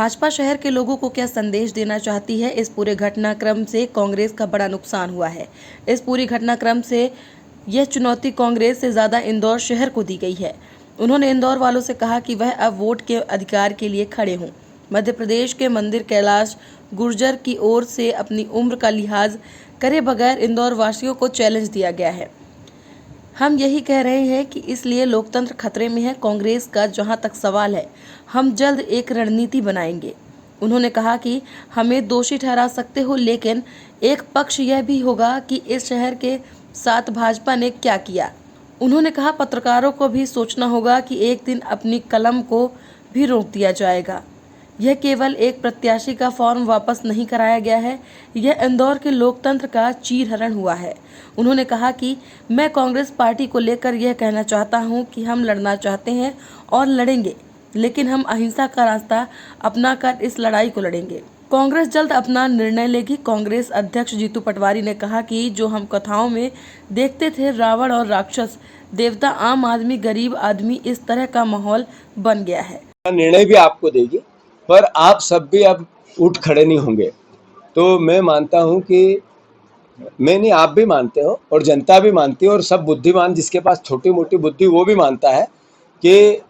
भाजपा शहर के लोगों को क्या संदेश देना चाहती है? इस पूरे घटनाक्रम से कांग्रेस का बड़ा नुकसान हुआ है। इस पूरी घटनाक्रम से यह चुनौती कांग्रेस से ज्यादा इंदौर शहर को दी गई है। उन्होंने इंदौर वालों से कहा कि वह अब वोट के अधिकार के लिए खड़े हों। मध्य प्रदेश के मंदिर कैलाश गुर्जर की ओर से अपनी उम्र का लिहाज करे बगैर इंदौर वासियों को चैलेंज दिया गया है। हम यही कह रहे हैं कि इसलिए लोकतंत्र खतरे में है। कांग्रेस का जहां तक सवाल है, हम जल्द एक रणनीति बनाएंगे। उन्होंने कहा कि हमें दोषी ठहरा सकते हो, लेकिन एक पक्ष यह भी होगा कि इस शहर के साथ भाजपा ने क्या किया। उन्होंने कहा पत्रकारों को भी सोचना होगा कि एक दिन अपनी कलम को भी रोक दिया जाएगा। यह केवल एक प्रत्याशी का फॉर्म वापस नहीं कराया गया है, यह इंदौर के लोकतंत्र का चीरहरण हुआ है। उन्होंने कहा कि मैं कांग्रेस पार्टी को लेकर यह कहना चाहता हूं कि हम लड़ना चाहते हैं और लड़ेंगे, लेकिन हम अहिंसा का रास्ता अपनाकर इस लड़ाई को लड़ेंगे। कांग्रेस जल्द अपना निर्णय लेगी। कांग्रेस अध्यक्ष जीतू पटवारी ने कहा कि जो हम कथाओं में देखते थे, रावण और राक्षस, देवता, आम आदमी, गरीब आदमी, इस तरह का माहौल बन गया है। निर्णय भी आपको देगी, पर आप सब भी अब उठ खड़े नहीं होंगे। तो मैं मानता हूं कि मैं नहीं, आप भी मानते हो और जनता भी मानती है और सब बुद्धिमान जिसके पास छोटी मोटी बुद्धि वो भी मानता है कि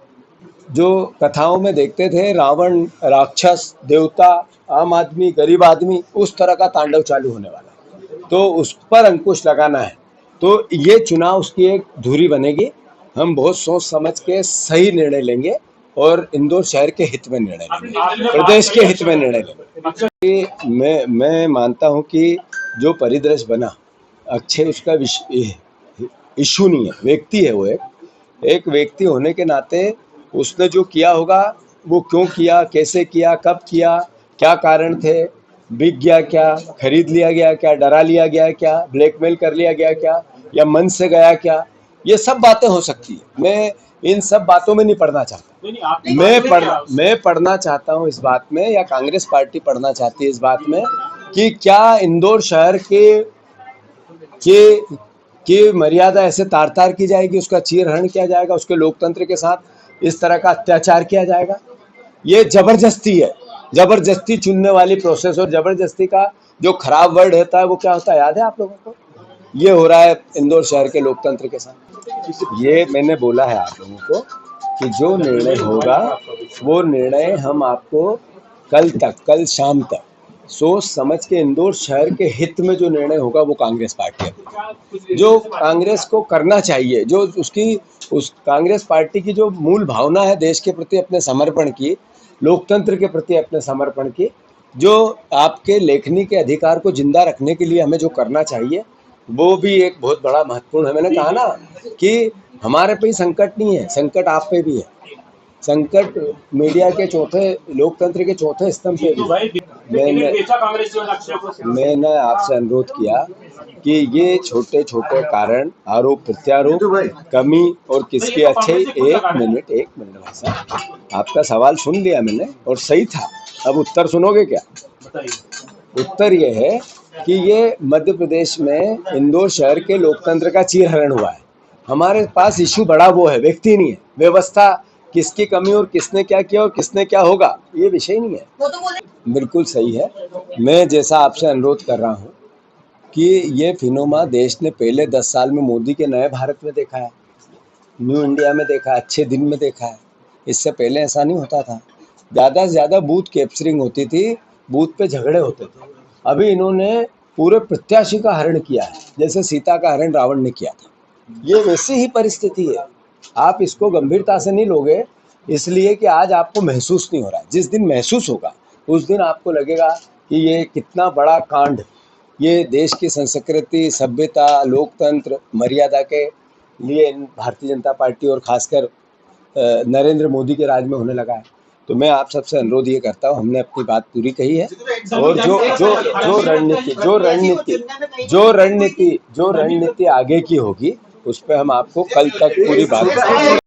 जो कथाओं में देखते थे, रावण, राक्षस, देवता, आम आदमी, गरीब आदमी, उस तरह का तांडव चालू होने वाला है। तो उस पर अंकुश लगाना है। तो ये चुनाव उसकी एक धुरी बनेगी। हम बहुत सोच समझ के सही निर्णय लेंगे और इंदौर शहर के हित में निर्णय लेंगे, प्रदेश के हित में निर्णय लेंगे। मैं मानता हूं कि जो परिदृश्य बना, अक्षय उसका इशू नहीं है, व्यक्ति है। वो एक व्यक्ति होने के नाते उसने जो किया होगा, वो क्यों किया, कैसे किया, कब किया, क्या कारण थे, बिक गया क्या, खरीद लिया गया क्या, डरा लिया गया क्या, ब्लैकमेल कर लिया गया क्या, या मन से गया क्या, ये सब बातें हो सकती है। मैं इन सब बातों में नहीं पढ़ना चाहता। मैं पढ़ना चाहता हूँ इस बात में, या कांग्रेस पार्टी पढ़ना चाहती है इस बात में, कि क्या इंदौर शहर के मर्यादा ऐसे तार तार की जाएगी, उसका चीरहरण किया जाएगा, उसके लोकतंत्र के साथ इस तरह का अत्याचार किया जाएगा। ये जबरदस्ती है, जबरदस्ती चुनने वाली प्रोसेस। और जबरदस्ती का जो खराब वर्ड होता है वो क्या होता है, याद है आप लोगों को? ये हो रहा है इंदौर शहर के लोकतंत्र के साथ। ये मैंने बोला है आप लोगों को कि जो निर्णय होगा वो निर्णय हम आपको कल शाम तक सोच समझ के, इंदौर शहर के हित में जो निर्णय होगा वो कांग्रेस पार्टी, जो कांग्रेस को करना चाहिए, जो उस कांग्रेस पार्टी की जो मूल भावना है देश के प्रति अपने समर्पण की, लोकतंत्र के प्रति अपने समर्पण की, जो आपके लेखनी के अधिकार को जिंदा रखने के लिए हमें जो करना चाहिए, वो भी एक बहुत बड़ा महत्वपूर्ण है। मैंने कहा ना कि हमारे पे ही संकट नहीं है, संकट आप पे भी है। संकट मीडिया के चौथे, लोकतंत्र के चौथे स्तंभ पे भी। मैंने आपसे अनुरोध किया कि ये छोटे छोटे कारण, आरोप प्रत्यारोप, कमी और किसके अच्छे। एक मिनट भाई साहब, आपका सवाल सुन लिया मैंने और सही था। अब उत्तर सुनोगे क्या? उत्तर ये है कि ये मध्य प्रदेश में इंदौर शहर के लोकतंत्र का चीरहरण हुआ है। हमारे पास इशू बड़ा वो है, व्यक्ति नहीं है, व्यवस्था, किसकी कमी और किसने क्या किया और किसने क्या होगा, ये विषय नहीं है। बिल्कुल सही है। मैं जैसा आपसे अनुरोध कर रहा हूँ कि ये फिनोमा देश ने पहले 10 साल में मोदी के नए भारत में देखा है, न्यू इंडिया में देखा है, अच्छे दिन में देखा है। इससे पहले ऐसा नहीं होता था। ज़्यादा से ज़्यादा बूथ कैप्चरिंग होती थी, बूथ पे झगड़े होते थे। अभी इन्होंने पूरे प्रत्याशी का हरण किया है, जैसे सीता का हरण रावण ने किया था। ये वैसी ही परिस्थिति है। आप इसको गंभीरता से नहीं लोगे, इसलिए कि आज आपको महसूस नहीं हो रहा है। जिस दिन महसूस होगा उस दिन आपको लगेगा कि ये कितना बड़ा कांड ये देश की संस्कृति, सभ्यता, लोकतंत्र, मर्यादा के लिए भारतीय जनता पार्टी और खासकर नरेंद्र मोदी के राज में होने लगा है। तो मैं आप सबसे अनुरोध ये करता हूँ, हमने अपनी बात पूरी कही है और जो रणनीति आगे की होगी उस पर हम आपको कल तक पूरी बात